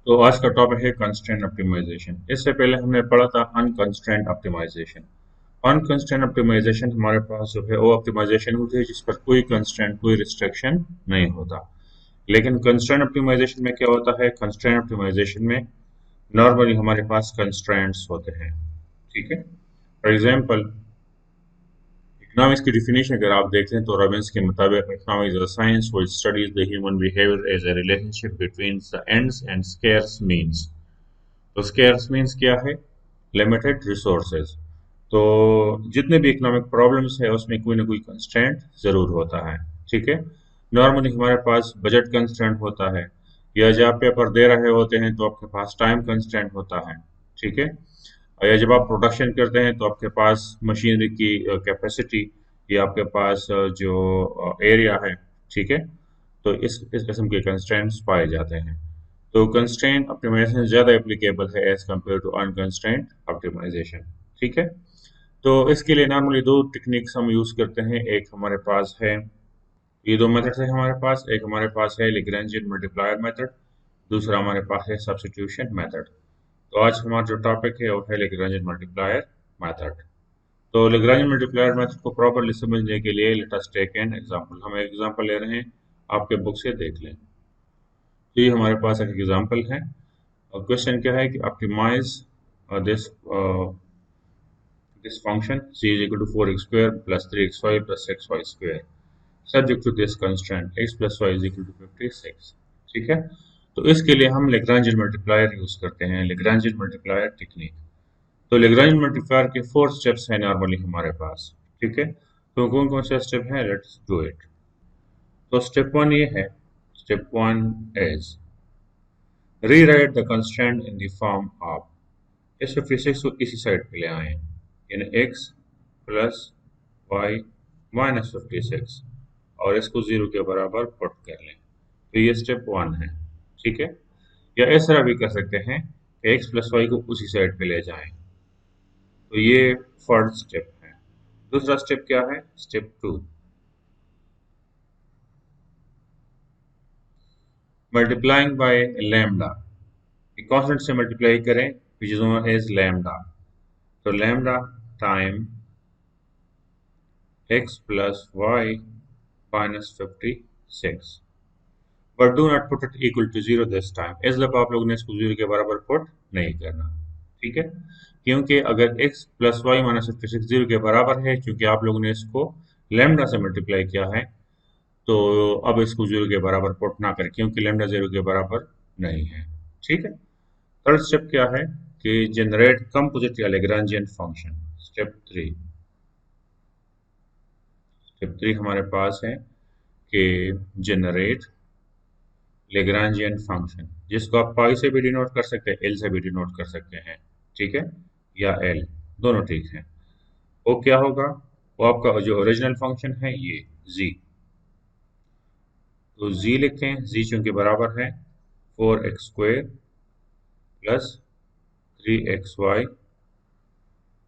तो आज का टॉपिक है कंस्ट्रेंट ऑप्टिमाइजेशन। इससे पहले हमने पढ़ा था अनकंस्ट्रेंट ऑप्टिमाइजेशन। अनकंस्ट्रेंट ऑप्टिमाइजेशन हमारे पास जो है वो ऑप्टिमाइजेशन होती है जिस पर कोई कंस्ट्रेंट कोई रिस्ट्रिक्शन नहीं होता। लेकिन कंस्ट्रेंट ऑप्टिमाइजेशन में क्या होता है? कंस्ट्रेंट ऑप्टिमाइजेशन में नॉर्मली हमारे पास कंस्ट्रेंट्स होते हैं। ठीक है, फॉर एग्जांपल इकोनॉमिक्स की डिफिनेशन अगर आप देखें तो रॉबिन्स के मुताबिक economics is a science which studies the human behaviour as a relationship between the ends and scarce means. तो स्केर्स मीन्स क्या है? Limited resources. तो जितने भी इकोनॉमिक प्रॉब्लम्स है उसमें कोई ना कोई कंस्ट्रेंट जरूर होता है। ठीक है, नॉर्मली हमारे पास बजट कंस्ट्रेंट होता है, या जब आप पेपर दे रहे होते हैं तो आपके पास टाइम कंस्ट्रेंट होता है। ठीक है, या जब आप प्रोडक्शन करते हैं तो आपके पास मशीनरी की कैपेसिटी या आपके पास जो एरिया है। ठीक है, तो इस किस्म के कंस्ट्रेंट्स पाए जाते हैं। तो कंस्ट्रेंट ऑप्टिमाइजेशन ज़्यादा एप्लीकेबल है as compare to unconstraint optimisation. ठीक है, तो इसके लिए नॉर्मली दो टेक्निक्स हम यूज़ करते हैं। एक हमारे पास है, ये दो मेथड्स है हमारे पास। एक हमारे पास है लेग्रैंजियन मल्टीप्लायर मेथड, दूसरा हमारे पास है सब्स्टिट्यूशन मेथड। तो आज हमारा जो टॉपिक है वो है लेग्रैंजियन मल्टीप्लायर मेथड। तो लेग्रैंजियन मल्टीप्लायर मेथड को प्रॉपर्ली समझने के लिए let us take an example. हम एक एग्जांपल ले रहे हैं, आपके बुक से देख लें। तो ये हमारे पास एक एग्जांपल है। और क्वेश्चन क्या है कि optimise this this function c is equal to 4x square plus 3xy plus 6y square subject to this constraint x plus y is equal to 56। ठीक है, तो इसके लिए हम लेग्रांजियन मल्टीप्लायर यूज करते हैं, लेग्रांजियन मल्टीप्लायर टेक्निक। तो Lagrangian multiplier के 4 स्टेप्स हैं नॉर्मली हमारे पास। ठीक है, तो कौन कौन से स्टेप हैं? Let's do it. तो स्टेप 1 ये है, step 1 is rewrite the constraint in the form of, इस 56 को इसी साइड पे ले आए, यानी x प्लस वाई माइनस 56, और इसको 0 के बराबर पुट कर लें। तो ये स्टेप 1 है। ठीक है, या इस तरह भी कर सकते हैं कि x प्लस वाई को उसी साइड पे ले जाएं। तो ये फर्स्ट स्टेप है। दूसरा स्टेप क्या है? Step 2, multiplying by lambda. Constant से मल्टीप्लाई करें which is known as lambda. तो lambda time x plus y minus 56, but do not put it equal to 0 this time। इस दफा आप लोगों ने इसको 0 के बराबर पुट नहीं करना। ठीक है, क्योंकि अगर x प्लस वाई माइनस 56 0 के बराबर है, क्योंकि आप लोगों ने इसको लैम्डा से मल्टीप्लाई किया है, तो अब इसको 0 के बराबर पुट ना करें क्योंकि लैम्डा 0 के बराबर नहीं है। ठीक है, थर्ड स्टेप क्या है कि जनरेट कंपोजिट या लैग्रैंजियन फंक्शन। स्टेप 3, स्टेप 3 हमारे पास है कि जनरेट लेग्रांजियन फंक्शन, जिसको आप पाई से भी डिनोट कर सकते हैं, एल से भी डिनोट कर सकते हैं। ठीक है, या एल, दोनों ठीक है। वो क्या होगा? वो आपका जो ओरिजिनल फंक्शन है ये z, तो z लिखें। z चूंकि बराबर है 4x स्क्वायर प्लस 3xy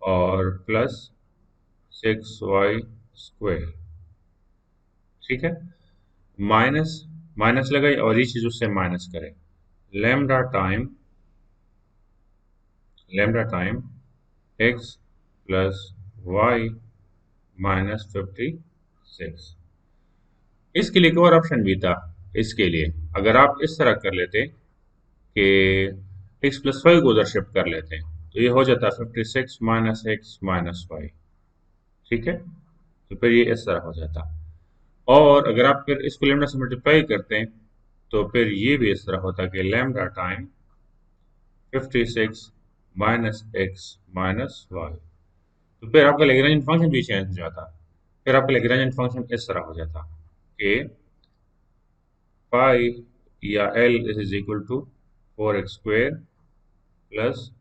और प्लस 6y स्क्वायर। ठीक है, माइनस माइनस लगाई और ये चीज उससे माइनस करें। Lambda time x plus y minus 56। इसके लिए एक और ऑप्शन भी था। इसके लिए अगर आप इस तरह कर लेते कि x प्लस वाई को उधर शिफ्ट कर लेते तो ये हो जाता 56 माइनस एक्स माइनस वाई। ठीक है, तो फिर ये इस तरह हो जाता। और अगर आप फिर इसको लैम्डा से मल्टीप्लाई करते हैं तो फिर ये भी इस तरह होता कि lambda time 56 minus x minus y. तो फिर आपका लैग्रेंजियन फंक्शन भी चेंज हो जाता। फिर आपका लैग्रेंजियन फंक्शन इस तरह हो जाता कि पाई या L is equal to 4x square plus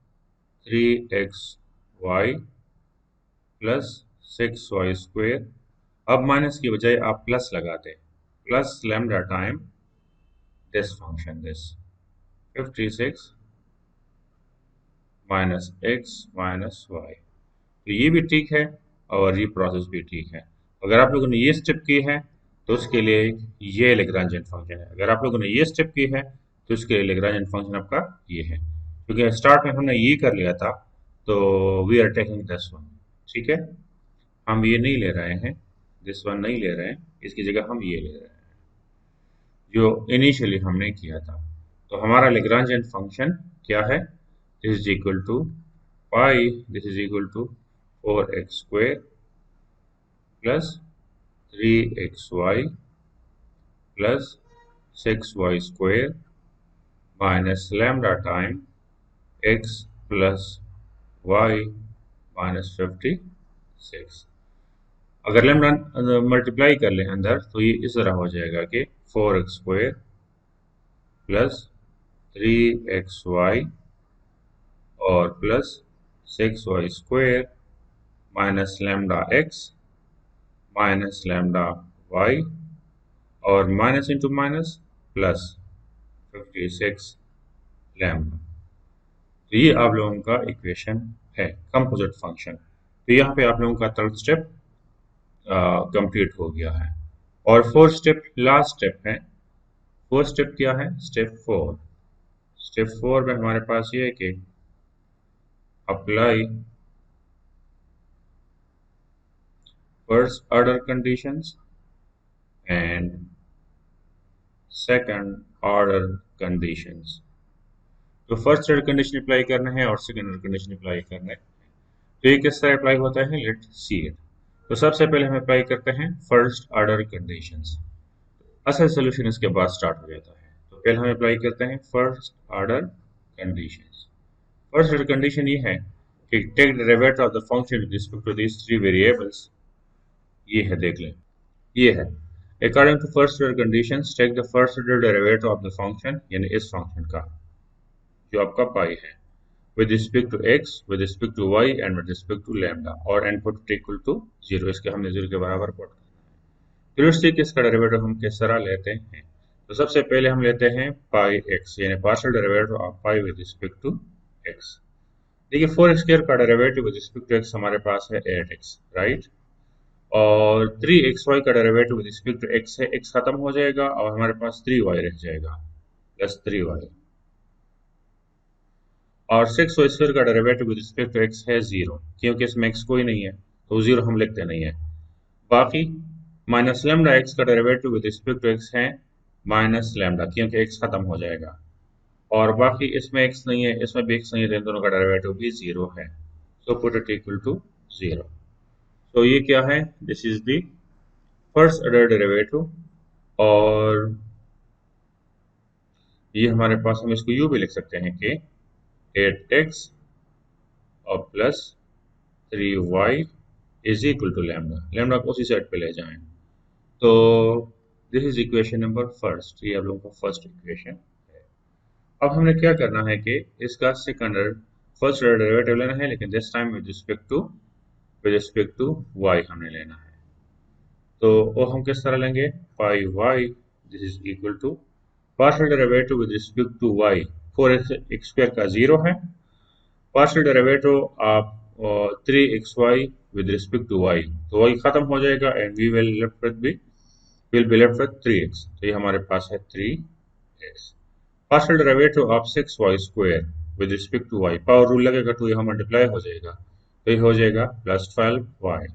3xy plus 6y square. अब माइनस की बजाय आप प्लस लगाते, plus lambda time this function this 56 minus x minus y. तो ये भी ठीक है और ये प्रोसेस भी ठीक है। अगर आप लोगों ने ये स्टेप की है तो उसके लिए ये लेग्रांजियन फंक्शन है। अगर आप लोगों ने ये स्टेप की है तो इसके लिए लैग्रेंज फंक्शन आपका ये है, क्योंकि स्टार्ट में हमने ये कर लिया था, तो we are taking this one. ठीक है, हम ये नहीं ले रहे हैं, दिस वन नहीं ले रहे हैं, इसकी जगह हम ये ले रहे हैं जो इनिशियली हमने किया था। तो हमारा लैग्रेंजियन फंक्शन क्या है? This is equal to pi, this is equal to 4x square plus 3xy plus 6y square minus lambda time x plus y minus 56। अगर लैम्डा मल्टीप्लाई कर लें अंदर, तो ये इस तरह हो जाएगा कि 4x स्क्वायर प्लस 3xy और plus 6y square minus lambda x minus lambda y और minus into minus plus 56 lambda. तो ये आप लोगों का इक्वेशन है कंपोजिट फंक्शन। तो यहाँ पे आप लोगों का थर्ड स्टेप कंप्लीट हो गया है। और फोर्थ स्टेप लास्ट स्टेप है। फोर्थ स्टेप क्या है? स्टेप 4। स्टेप 4 में हमारे पास ये है कि apply first order conditions and second order conditions. तो फर्स्ट ऑर्डर कंडीशन अप्लाई करना है और सेकंड ऑर्डर कंडीशन अप्लाई करना है। तो ये किस तरह अप्लाई होता है, लेट सी इट। तो सबसे पहले हम अप्लाई करते हैं फर्स्ट ऑर्डर कंडीशंस। असल सोल्यूशन इसके बाद स्टार्ट हो जाता है। तो पहले हम अप्लाई करते हैं first order conditions. First order condition ये है कि take the derivative of the function with respect to these three variables. ये है, देख लें, ये है according to first order conditions take the first order derivative of the function, यानी इस फंक्शन का जो आपका पाई है, with respect to x, with respect to y and with respect to lambda, और n put equal to 0, इसके हमने 0 के बराबर पुट करना है। फिर उससे इसका डेरिवेटिव हम किस तरह लेते हैं? तो सबसे पहले हम लेते हैं पाई x, यानी partial derivative of pi with respect to x। देखिए 4x स्क्वायर का derivative with respect to x हमारे पास है 8x, राइट। और 3xy का derivative with respect to x है, x खत्म हो जाएगा और हमारे पास 3y रह जाएगा प्लस 3y। और 6y स्क्वायर का derivative with respect to x है 0, क्योंकि इसमें x कोई नहीं है तो 0 हम लिखते नहीं है। बाकी माइनस लैम्डा x का derivative with respect to x है माइनस लैम्डा, क्योंकि x खत्म हो जाएगा। और बाकी इसमें x नहीं है, इसमें भी x नहीं है, तो इन दोनों का डेरिवेटिव भी 0 है। So put it equal to 0। तो ये क्या है? This is the first order derivative. और ये हमारे पास, हम इसको यूं भी लिख सकते हैं कि 8x और plus 3y is equal to lambda. Lambda को उसी साइड पे ले जाएं। तो this is equation number first, ये आप लोगों का फर्स्ट इक्वेशन है। अब हमने क्या करना है कि इसका सेकंड फर्स्ट ऑर्डर डेरिवेटिव लेना है, लेकिन this time with respect to y हमने लेना है। तो वो हम किस तरह लेंगे? Pi y, this is equal to partial derivative with respect to y, 4x square का 0 है, partial derivative of 3xy with respect to y, तो y खत्म हो जाएगा and we will be left with 3x। तो ये हमारे पास है 3x। Partial derivative of 6y square with respect to y, power rule लगेगा तो यहाँ मल्टीप्लाई हो जाएगा, तो ये हो जाएगा plus 12y।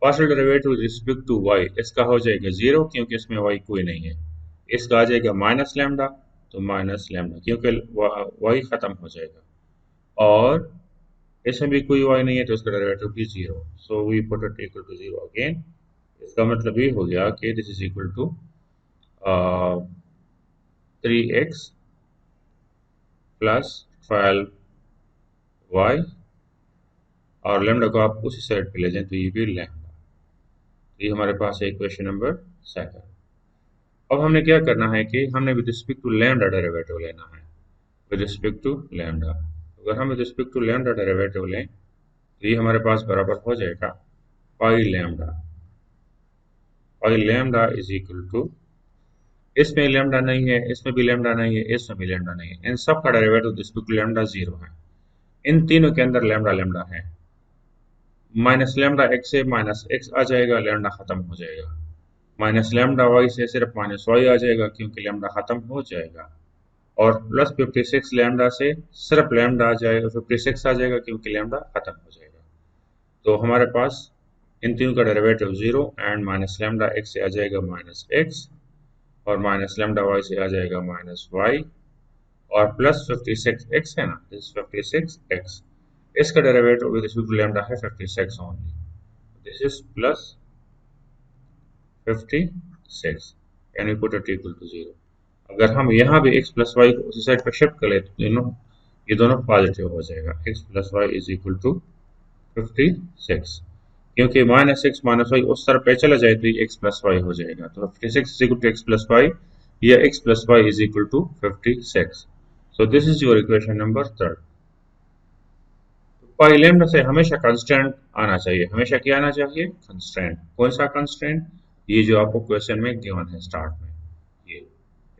Partial derivative with respect to y, इसका हो जाएगा 0, क्योंकि इसमें y कोई नहीं है। इसका आ जाएगा माइनस लैम्डा, तो माइनस लैम्डा, क्योंकि y खत्म हो जाएगा। और इसमें भी कोई y नहीं है तो इसका डेरिवेटिव भी 0। So we put it equal to 0 again. इसका मतलब ये हो गया कि this is equal to 3x plus 12y, और लैम्डा को आप उसी साइड पे ले जाएं तो ये भी लैम्डा। ये हमारे पास है इक्वेशन नंबर सेकंड। अब हमने क्या करना है कि हमने with respect to lambda derivative लेना है, विद रिस्पेक्ट टू लैम्डा। अगर हम with respect to lambda derivative लें तो ये हमारे पास बराबर हो जाएगा pi lambda. Pi lambda is equal to, इसमें लैम्डा नहीं है, इसमें भी लैम्डा नहीं है, इसमें भी लैम्डा नहीं है, इन सब का derivative with respect to lambda 0 है। इन तीनों के अंदर लैम्डा लैम्डा है। माइनस लैम्डा x से माइनस x आ जाएगा, लैम्डा खत्म हो जाएगा। माइनस लैम्डा वाई से सिर्फ माइनस वाई आ जाएगा क्योंकि लैम्डा खत्म हो जाएगा, और प्लस 56 लैम्डा से सिर्फ लैम्डा आ जाएगा, 56 आ जाएगा क्योंकि लैम्डा खत्म हो जाएगा। तो हमारे पास इन तीनों का derivative 0 and minus lambda x से आ जाएगा माइनस एक्स, और माइनस लैम्डा वाई से आ जाएगा माइनस वाई, और प्लस 56 एक्स है ना, दिस 56 एक्स, इसका derivative with respect to lambda है 56 only, this is plus 56 and we put it equal to 0। अगर हम यहाँ भी x प्लस वाई को उसी साइड पर शिफ्ट कर ले तो ये दोनों पॉजिटिव हो जाएगा, x plus y is equal to 56, क्योंकि माइनस एक्स माइनस वाई उस तरफ पे चला जाए तो ये x प्लस वाई हो जाएगा, तो 56 is equal to x plus y, या x plus y is equal to 56। So this is your equation number 3। Pi lambda से हमेशा कंस्टेंट आना चाहिए, हमेशा क्या आना चाहिए, कंस्टेंट। कौन सा कंस्टेंट, ये जो आपको क्वेश्चन में गिवन है स्टार्ट में, ये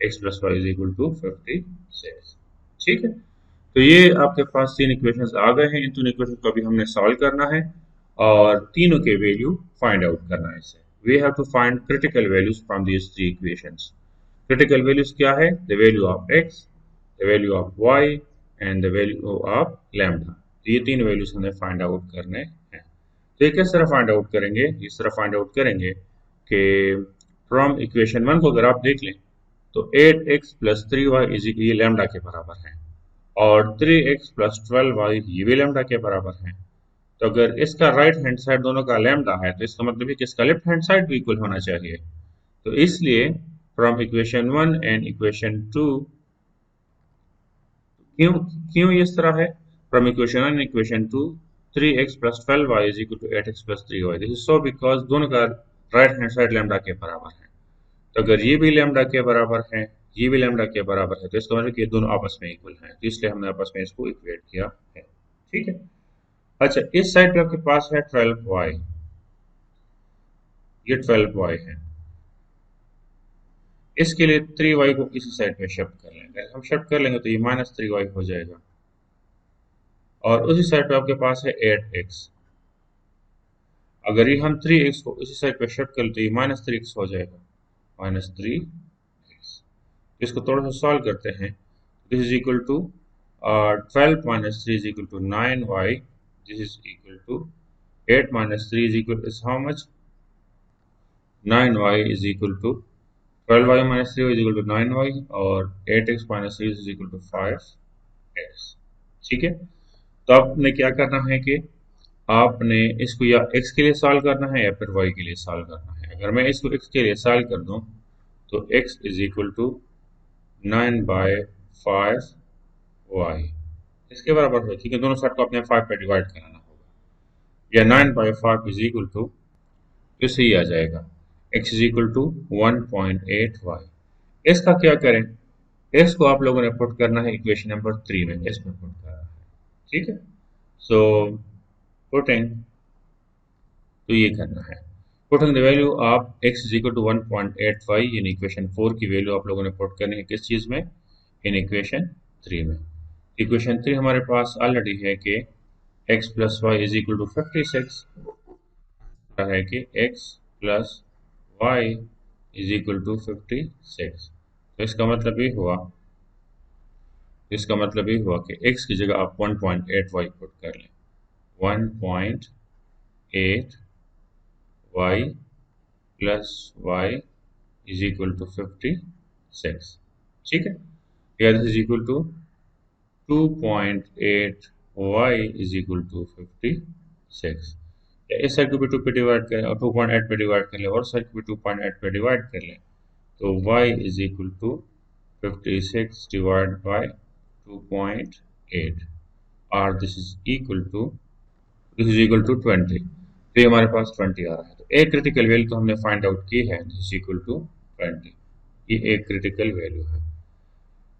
x plus y is equal to 56। ठीक है, तो ये आपके पास तीन इक्वेशंस आ गए हैं, इन तीन इक्वेशन को अभी हमने सॉल्व करना है और तीनों के वैल्यू फाइंड आउट करना है। इससे we have to find critical values from these three equations. Critical values क्या है, the value of x, the value of y and the value of lambda. तो ये तीन वैल्यूज हमें फाइंड आउट करने हैं। तो ये किस तरह फाइंड आउट करेंगे, इस तरह फाइंड आउट करेंगे कि फ्रॉम इक्वेशन 1 को अगर आप देख लें तो 8x प्लस 3y ये लैम्डा के बराबर है, और 3x प्लस 12y ये भी लैम्डा के बराबर है। तो अगर इसका राइट हैंड साइड दोनों का लैम्डा है तो इसका मतलब है कि इसका लेफ्ट हैंड साइड भी इक्वल होना चाहिए। तो इसलिए फ्रॉम इक्वेशन 1 एंड इक्वेशन 2, क्यों क्यों इस तरह है, from equation 1 and equation 2 3x plus 12y is equal to 8x plus 3y, this is so because दोनों का राइट हैंड साइड लैम्डा के बराबर है। तो अगर ये भी लैम्डा के बराबर है, ये भी लैम्डा के बराबर है, तो इसका मतलब कि ये दोनों आपस में इक्वल हैं, तो इसलिए हमने आपस में इसको इक्वेट किया है। ठीक है, अच्छा इस साइड पे आपके पास है 12y, ये 12y है, इसके लिए 3y को इसी साइड पे शिफ्ट कर लेंगे, अगर हम शिफ्ट कर लेंगे तो ये माइनस 3y हो जाएगा, और उसी साइड पे आपके पास है 8x, अगर ये हम 3x को इसी साइड पे शिफ्ट कर ले तो ये माइनस 3x हो जाएगा, माइनस 3x। इसको थोड़ा सा सॉल्व करते हैं, this is equal to 12 minus 3 is equal to 9y, this is equal to 8 minus 3 is equal is how much, 9y is equal to 12y minus 3 is equal to 9y, और 8x minus 3 is equal to 5x। ठीक है, तो आपने क्या करना है कि आपने इसको या x के लिए सॉल्व करना है या फिर y के लिए सॉल्व करना है। अगर मैं इसको x के लिए सॉल्व कर दूं तो x is equal to 9/5y इसके बराबर है, ठीक है, दोनों साइड को अपने 5 पे डिवाइड कराना होगा, या 9/5 इज इक्वल टू, इससे ही आ जाएगा x is equal to 1.8y। इसका क्या करें, इसको आप लोगों ने पुट करना है इक्वेशन नंबर 3 में, इसमें पुट करना है। ठीक है, सो पुटिंग, तो ये करना है, putting the value of x is equal to 1.8y in equation 4 की वैल्यू आप लोगों ने पुट करनी है, किस चीज में, इन इक्वेशन 3 में। इक्वेशन 3 हमारे पास ऑलरेडी है कि x plus y is equal to 56 है कि x plus y is equal to 56। तो इसका मतलब ये हुआ, कि x की जगह आप 1.8y पुट कर लें, 1.8y plus y is equal to 56। ठीक है, या this is equal to 2.8y is equal to 56। इस साइड को भी 2 पे डिवाइड करें और 2.8 पे डिवाइड कर लें, और साइड को भी 2.8 पे डिवाइड कर लें, तो y is equal to 56 divide by 2.8, और दिस इज इक्वल टू 20। तो ये हमारे पास 20 आ रहा है, तो एक क्रिटिकल वैल्यू तो हमने फाइंड आउट की है, दिस इज इक्वल टू 20, ये एक क्रिटिकल वैल्यू है।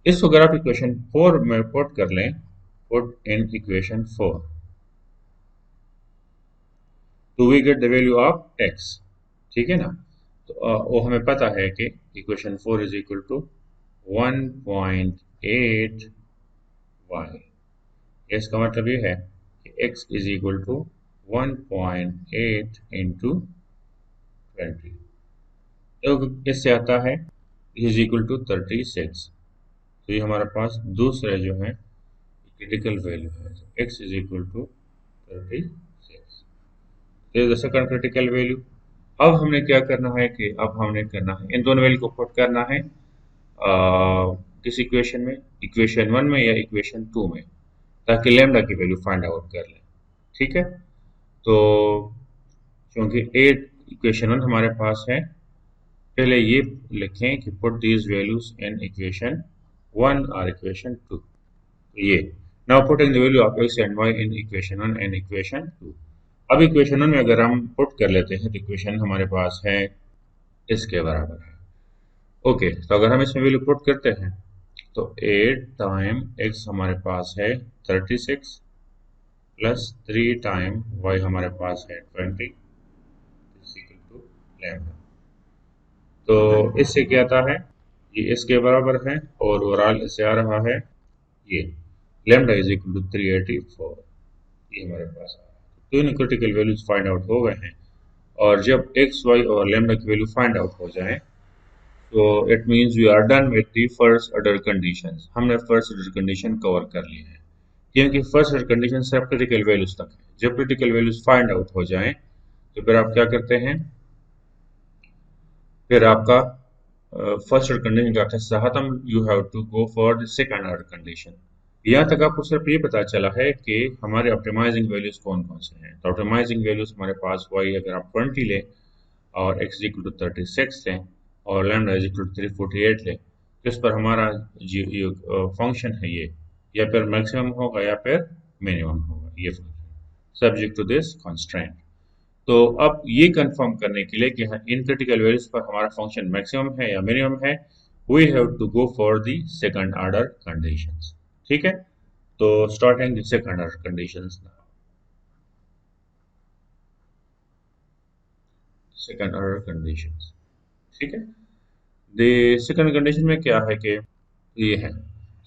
इसको अगर आप इक्वेशन 4 में पुट कर लें, पुट इन इक्वेशन 4, तो we get the value of x। ठीक है ना, तो वो हमें पता है कि equation 4 is equal to 1.8y, इसका मतलब ये है कि x is equal to 1.8 into 20, तो इससे आता है इज इक्वल टू 36। तो ये हमारे पास दूसरा जो है क्रिटिकल वैल्यू है, x इज इक्वल टू 36। तो द सेकंड क्रिटिकल वैल्यू। अब हमने क्या करना है कि अब हमने करना है इन दोनों वैल्यू को पुट करना है किस इक्वेशन में, इक्वेशन 1 में या इक्वेशन 2 में, ताकि लैम्डा की वैल्यू फाइंड आउट कर लें। ठीक है, तो क्योंकि ए इक्वेशन 1 हमारे पास है, पहले ये लिखें कि put these values in equation 1 और इक्वेशन 2। ये now putting the value of x and y in equation 1 and equation 2। अब इक्वेशन 1 में अगर हम पुट कर लेते हैं तो इक्वेशन हमारे पास है इसके बराबर है। ओके, तो अगर हम इसमें वैल्यू पुट करते हैं तो 8 टाइम x हमारे पास है 36 प्लस 3 टाइम y हमारे पास है 20 इक्वल टू लैम्डा। तो इससे क्या आता है, ये इसके बराबर है और ओवरऑल इससे आ रहा है ये लैम्डा इज इक्वल टू 384। ये हमारे पास आ रहा है। तो इन क्रिटिकल वैल्यूज फाइंड आउट हो गए हैं, और जब एक्स वाई और लैम्डा की वैल्यू फाइंड आउट हो जाए तो it means we are done with the first order conditions. हमने फर्स्ट ऑर्डर कंडीशन कवर कर ली है, क्योंकि फर्स्ट ऑर्डर कंडीशन सिर्फ क्रिटिकल वैल्यूज तक है। जब क्रिटिकल वैल्यूज फाइंड आउट हो जाए तो फिर आप क्या करते हैं, फिर आपका फर्स्ट ऑर्डर कंडीशन का हिस्सा खत्म, you have to go for the second order condition. यहाँ तक आपको सिर्फ ये पता चला है कि हमारे ऑप्टिमाइजिंग वैल्यूज कौन कौन से हैं। तो ऑप्टिमाइजिंग वैल्यूज हमारे पास y अगर आप 20 लें और x इक्वल टू 36 लें और लैम्डा इज इक्वल टू 348 लें, तो इस पर हमारा जो फंक्शन है ये या फिर मैक्सिमम होगा या फिर मिनिमम होगा ये function, subject to this constraint. तो अब ये कंफर्म करने के लिए कि इन क्रिटिकल वैल्यूज पर हमारा फंक्शन मैक्सिमम है या मिनिमम है, we have to go for the second order conditions. ठीक है, तो starting the second order conditions now. Second order conditions, ठीक है। द सेकंड कंडीशन में क्या है कि ये है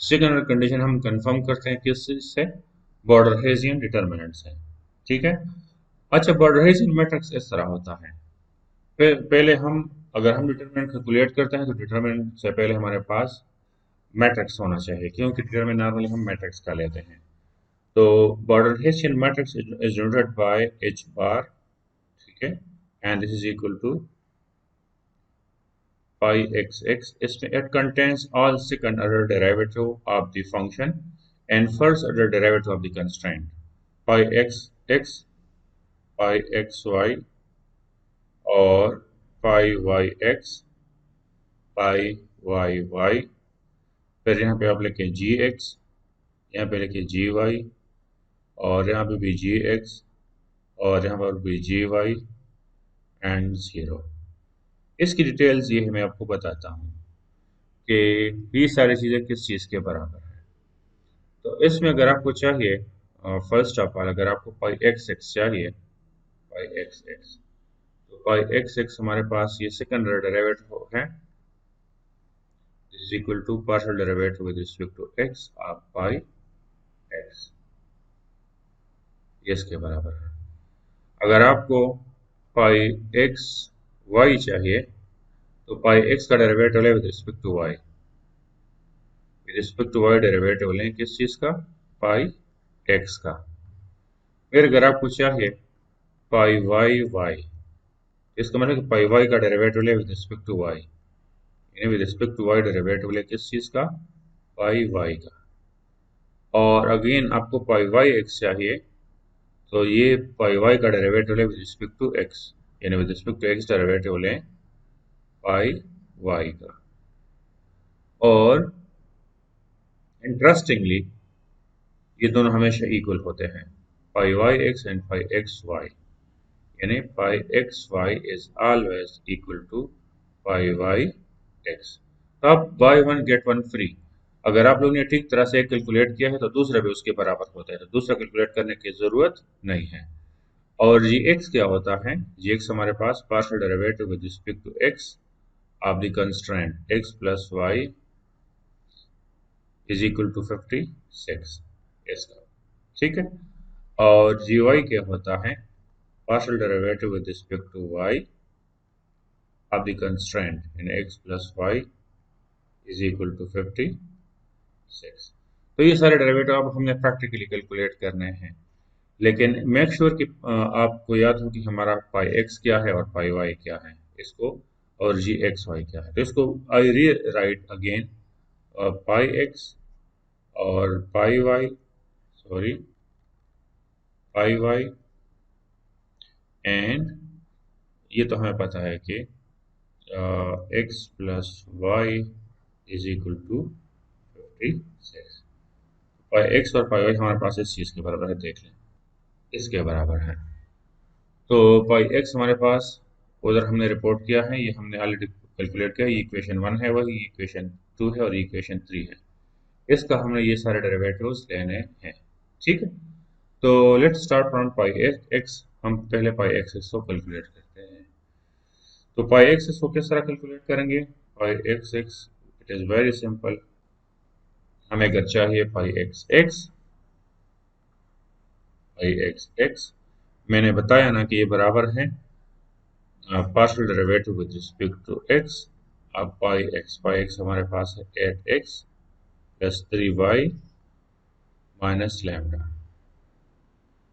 सेकंड ऑर्डर कंडीशन हम कंफर्म करते हैं किस चीज से, बॉर्डर हेजियन डिटर्मिनेंट से। ठीक है, अच्छा बॉर्डर हेजियन मैट्रिक्स इस तरह होता है, पहले हम अगर हम डिटरमिनेंट कैलकुलेट करते हैं तो डिटरमिनेंट से पहले हमारे पास मैट्रिक्स होना चाहिए, क्योंकि डिटरमिनेंट नॉर्मली हम मैट्रिक्स का लेते हैं। तो border Hessian matrix is generated by H bar, ठीक है, and this is equal to pi xx। इसमें it contains all second order derivative of the function and first order derivative of the constraint, pi xx, pi xy और pi yx, pi yy, फिर यहाँ पे आप लिखें जी x, यहाँ पे लिखिए जी वाई, और यहाँ पे भी जी एक्स, और यहाँ पर भी जी वाई एंड ज़ीरो। इसकी डिटेल्स ये मैं आपको बताता हूँ कि ये सारी चीज़ें किस चीज़ के बराबर है। तो इसमें अगर आपको चाहिए फर्स्ट ऑफ ऑल अगर आपको पाई एक्स एक्स चाहिए, पाई एक्स एक्स, तो पाई एक्स एक्स हमारे पास ये सेकंड डेरिवेटिव है, is equal to partial derivative with respect to x of pi x, ये इसके बराबर है। अगर आपको पाई एक्स वाई चाहिए तो पाई एक्स का डेरिवेटिव लें with respect to y, with respect to y derivative लें किस चीज़ का, पाई एक्स का। फिर अगर आपको चाहिए पाई वाई वाई, इसका मतलब कि पाई वाई का डेरिवेटिव ले विद रिस्पेक्ट टू वाई, यानी with respect to y derivative ले किस चीज़ का, पाई वाई का। और अगेन आपको पाई वाई एक्स चाहिए तो ये पाई वाई का डेरिवेटिव ले विद रिस्पेक्ट टू एक्स, यानी with respect to x derivative लें पाई वाई का। और इंटरेस्टिंगली ये दोनों हमेशा इक्वल होते हैं, pi y x and pi x y, यानी pi x y is always equal to pi y x. तो अब buy one get one free, अगर आप लोग ने ठीक तरह से कैलकुलेट किया है तो दूसरा भी उसके बराबर होता है, तो दूसरा कैलकुलेट करने की जरूरत नहीं है। और जी एक्स क्या होता है, जी एक्स हमारे पास partial derivative with respect to x of the constraint x plus y is equal to 56 इसका, ठीक है। और जी वाई क्या होता है, partial derivative with respect to y of the constraint in x plus y is equal to 56। तो ये सारे डेरिवेटिव अब हमने प्रैक्टिकली कैलकुलेट करने हैं, लेकिन मेक श्योर कि आपको याद हो कि हमारा पाई एक्स क्या है और पाई वाई क्या है, इसको और जी एक्स वाई क्या है। तो इसको आई री राइट अगेन, पाई एक्स और pi y, sorry pi y, and ये तो हमें पता है कि x plus y is equal to 56। Pi x और पाई वाई हमारे पास इस चीज़ के बराबर है, देख लें इसके बराबर है। तो पाई एक्स हमारे पास उधर हमने रिपोर्ट किया है, ये हमने ऑलरेडी कैलकुलेट किया, ये इक्वेशन 1 है, वही इक्वेशन 2 है और इक्वेशन 3 है। इसका हमने ये सारे डेरिवेटिव्स लेने हैं, ठीक है। तो let's start from pi x. हम पहले पाई एक्स को कैलकुलेट करते हैं। तो पाई एक्स को किस तरह कैलकुलेट करेंगे? Pi x it is very simple. हमें अगर चाहिए पाई एक्स, मैंने बताया ना कि ये बराबर है partial derivative with respect to x. अब पाई एक्स हमारे पास है 8x plus 3y minus lambda.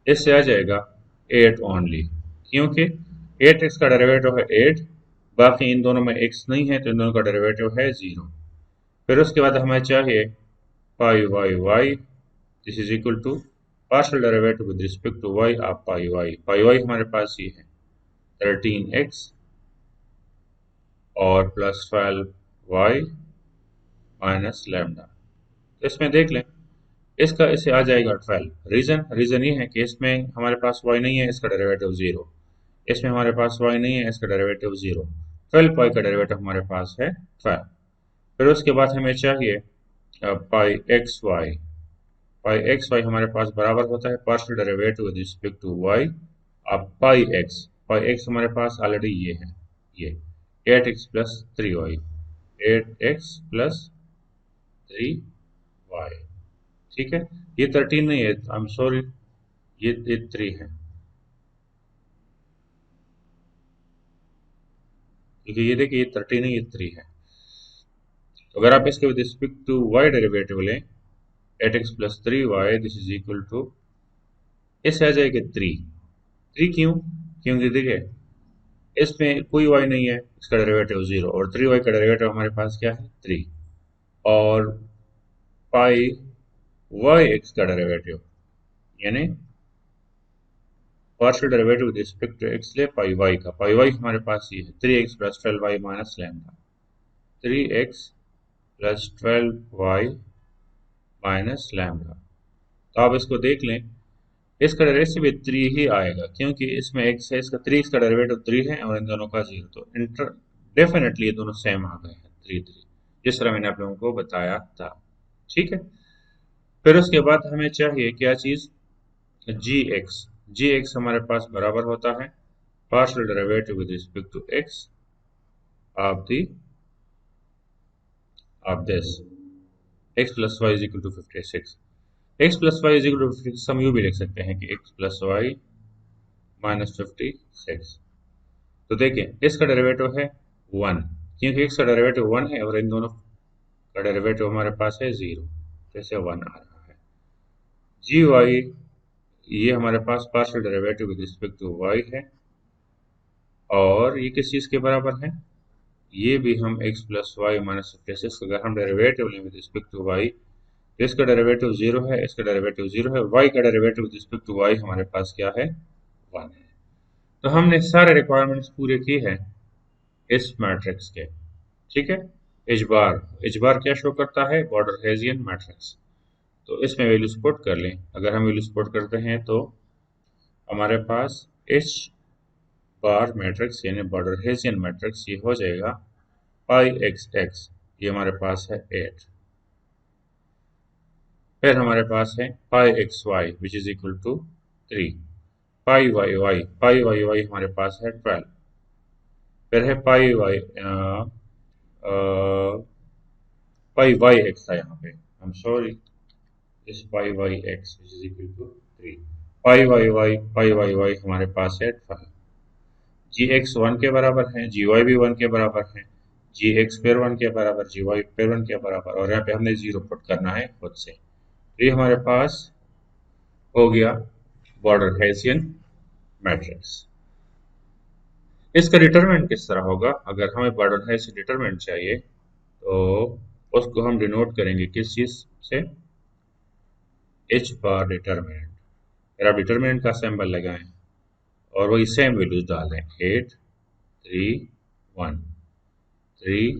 इससे आ जाएगा 8 ओनली, क्योंकि 8x का डेरिवेटिव है 8, बाकी इन दोनों में x नहीं है तो इन दोनों का डेरिवेटिव है 0। फिर उसके बाद हमें चाहिए pi y, this is equal to partial derivative with respect to y आप पाई वाई हमारे पास ये है 13x और प्लस 12y माइनस लैम्डा। तो इसमें देख लें, इसका इसे आ जाएगा 12। रीजन ये है कि इसमें हमारे पास y नहीं है, इसका डेरिवेटिव 0। इसमें हमारे पास y नहीं है, इसका डेरिवेटिव 0। 12 पाई का डेरिवेटिव हमारे पास है 12। फिर उसके बाद हमें चाहिए पाई एक्स वाई हमारे पास बराबर होता है partial derivative with respect to y। अब पाई एक्स हमारे पास ऑलरेडी ये है, ये 8x plus 3y, 8x plus 3y, ठीक है। ये 13 नहीं है, आई एम सॉरी, ये 3 है, क्योंकि ये देखिए ये 13 है, ये 3 है। तो अगर आप इसके with respect to y derivative लें 8x plus 3y, this is equal to, इससे आ जाएगा 3 क्यों? क्योंकि देखिए इसमें कोई y नहीं है, इसका डेरिवेटिव 0, और 3y का डेरिवेटिव हमारे पास क्या है 3, और पाई वाई एक्स का डेरिवेटिव यानी partial derivative with respect to x ले पाई वाई हमारे पास ये है 3x plus 12y minus lambda, 3x plus 12y minus lambda. तो आप इसको देख लें, इसका डेरिवेटिव भी 3 ही आएगा, क्योंकि इसमें x है, इसका 3 का डेरिवेटिव 3 है और इन दोनों का 0, तो डेफिनेटली ये दोनों सेम आ गए हैं 3, जिस तरह मैंने आप लोगों को बताया था, ठीक है। फिर उसके बाद हमें चाहिए क्या चीज़? जी एक्स हमारे पास बराबर होता है partial derivative with respect to x of this x plus y is equal to 56। X plus y is equal to 56 हम यूँ भी लिख सकते हैं कि एक्स प्लस वाई माइनस 56। तो देखें इसका डेरिवेटिव है 1, क्योंकि एक्स का डेरिवेटिव 1 है और इन दोनों का डेरिवेटिव हमारे पास है 0, तो इसे 1 आ रहा है। जी वाई ये हमारे पास partial derivative with respect to y है, और ये किस चीज़ के बराबर है? ये भी हम x प्लस वाई माइनस 56, अगर हम डेरिवेटिव लें विद रिस्पेक्ट टू y, तो इसका डेरिवेटिव 0 है, इसका डेरिवेटिव 0 है, y का derivative with respect to y हमारे पास क्या है 1 है। तो हमने सारे रिक्वायरमेंट्स पूरे किए हैं इस मैट्रिक्स के, ठीक है। एच बार क्या शो करता है? Border Hessian matrix. तो इसमें वैल्यूज पुट कर लें, अगर हम वैल्यूज पुट करते हैं तो हमारे पास एच बार मैट्रिक्स यानी बॉर्डर हेजियन मैट्रिक्स ये हो जाएगा पाई एक्स, ये हमारे पास है 8। फिर हमारे पास है pi x y which is equal to 3, pi y हमारे पास है 12। फिर है पाई वाई एक्स था यहाँ पे, आई एम सॉरी, इस pi y x which is equal to 3, pi y y हमारे पास है 12। जी एक्स 1 के बराबर है, जी वाई भी 1 के बराबर है, जी एक्स फिर 1 के बराबर, जी वाई फिर 1 के बराबर, और यहाँ पे हमने 0 पुट करना है खुद से। तो ये हमारे पास हो गया बॉर्डर हेसियन मैट्रिक्स। इसका डिटरमिनेंट किस तरह होगा? अगर हमें बॉर्डर हेसियन डिटरमिनेंट चाहिए तो उसको हम डिनोट करेंगे किस चीज से? एच बार डिटरमिनेंट। फिर आप डिटरमिनेंट का सिंबल लगाएं और वही सेम वैल्यूज डाल दें, 8 3 1 3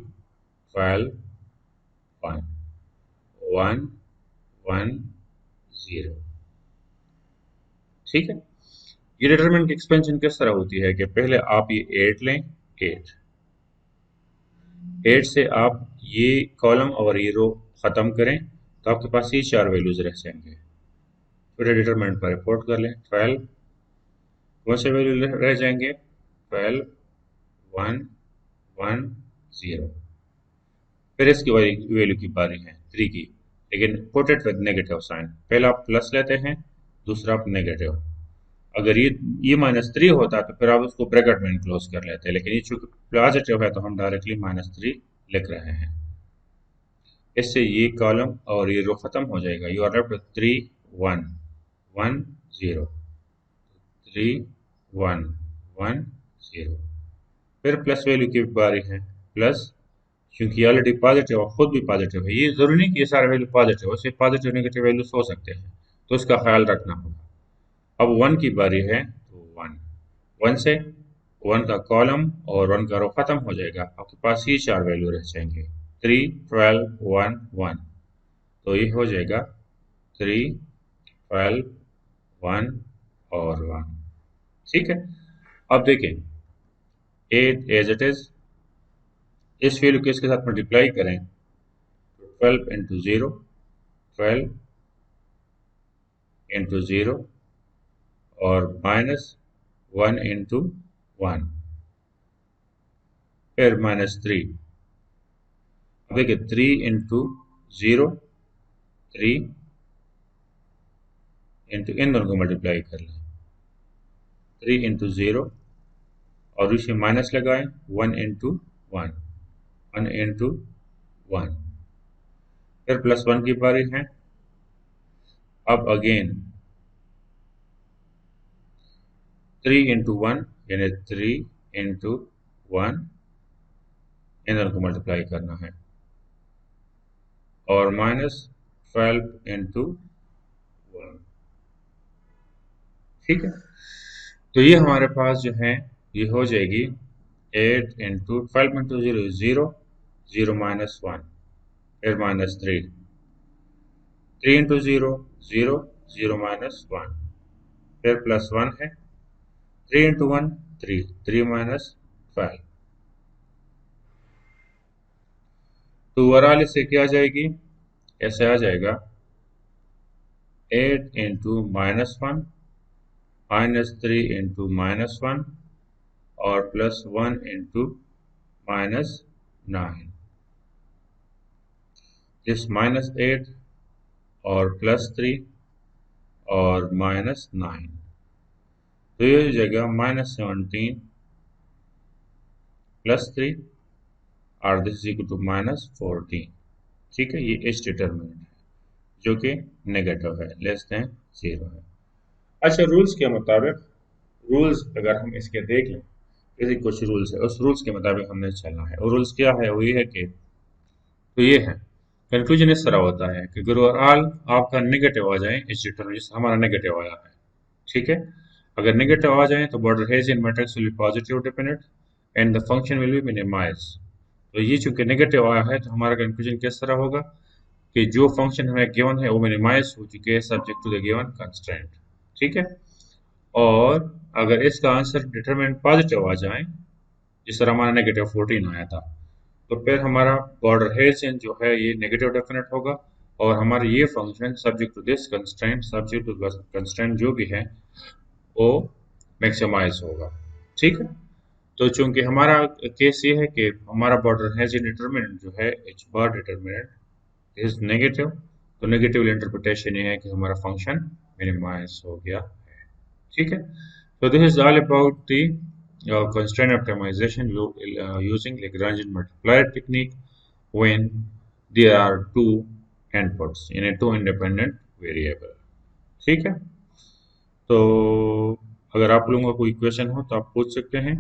12 1 1 1 0। ठीक है। ये डिटरमिनेंट की एक्सपेंशन किस तरह होती है कि पहले आप ये 8 लें, 8 से आप ये कॉलम और ये रो खत्म करें तो आपके पास ये 4 वैल्यूज रह जाएंगे। फिर डिटरमिनेंट पर रिपोर्ट कर लें, 12 कौन से वैल्यू रह जाएंगे? 12 1 1 0। फिर इसकी वैल्यू की बारी है 3 की, लेकिन put it with negative sign. पहला आप प्लस लेते हैं, दूसरा आप नेगेटिव। अगर ये -3 होता तो फिर आप उसको ब्रैकेट में इनक्लोज कर लेते हैं, लेकिन ये चूंकि पॉजिटिव है तो हम डायरेक्टली -3 लिख रहे हैं। इससे ये कॉलम और ये रो खत्म हो जाएगा। You are left with 3 1 1 0 3 1 1 0। फिर प्लस वैल्यू की बारी है, प्लस, क्योंकि ऑलरेडी पॉजिटिव और खुद भी पॉजिटिव है। ये जरूरी नहीं कि ये सारे वैल्यू पॉजिटिव हो, सिर्फ पॉजिटिव नेगेटिव वैल्यूज हो सकते हैं, तो उसका ख्याल रखना होगा। अब 1 की बारी है तो 1 से 1 का कॉलम और 1 का रो खत्म हो जाएगा, आपके पास ये 4 वैल्यू रह जाएंगे, 3 12 1 1। तो ये हो जाएगा 3 12 1 और 1। ठीक है। अब देखें 8 एज इट इज, इस वैल्यू को इसके साथ मल्टीप्लाई करें तो 12 इंटू 0 12 इंटू 0 और -1 इंटू 1, फिर -3। अब देखिए 3 इंटू 0 3 इंटू इन दोनों को मल्टीप्लाई कर लें, 3 इंटू 0 और इसे माइनस लगाएं, 1 इंटू 1 1 इंटू 1। फिर +1 की बारी है। अब अगेन 3 इंटू 1 यानी 3 इंटू 1, इन दोनों को मल्टीप्लाई करना है, और -12 इंटू 1। ठीक है। तो ये हमारे पास जो है ये हो जाएगी 8 इंटू 12 इंटू 0 0 0 -1, फिर -3 3 इंटू 0 0 0 -1, फिर +1 है, 3 इंटू 1 3 3 -5। तो ओवरऑल इससे क्या आ जाएगी? ऐसे आ जाएगा 8 इंटू -1 -3 इंटू -1 और +1 इंटू -9, इस -8 और +3 और -9, तो ये हो जाएगा -17 +3 और दिस इज इक्वल टू -14। ठीक है। ये एच डिटरमिनेंट है जो कि नेगेटिव है, लेस देन 0 है। अच्छा, रूल्स के मुताबिक, रूल्स अगर हम इसके देख लें, जैसे कुछ रूल्स है उस रूल्स के मुताबिक हमने चलना है। और रूल्स क्या है? वो ये है कि, तो ये है कंक्लूजन इस तरह होता है कि अगर ओवरऑल आपका नेगेटिव आ जाए इस डिटरमिनेंट, जैसे हमारा नेगेटिव आया है, ठीक है, अगर नेगेटिव आ जाए तो border Hessian matrix will be positive dependent and the function will be minimise. तो ये चूंकि नेगेटिव आया है तो हमारा कंक्लूजन किस तरह होगा कि जो फंक्शन हमें गिवन है वो मिनिमाइज हो चुके हैं subject to the given constraint. ठीक है। और अगर इसका आंसर डिटरमिनेंट पॉजिटिव आ जाए, जिस तरह हमारा -14 आया था, तो फिर हमारा बॉर्डर हेसियन जो है ये नेगेटिव डेफिनेट होगा, और हमारा ये function subject to this constraint, subject to constraint जो भी है वो मैक्सिमाइज होगा। ठीक है। तो चूंकि हमारा केस ये है कि हमारा बॉर्डर हेसियन डिटरमिनेंट जो है H bar determinant is negative, तो नेगेटिव इंटरप्रिटेशन ये है कि हमारा फंक्शन मिनिमाइज हो गया है। ठीक है। तो this is all about the constraint optimization using Lagrangian multiplier technique when there are two inputs in a two independent variable. ठीक है, तो अगर आप लोगों का कोई क्वेश्चन हो तो आप पूछ सकते हैं।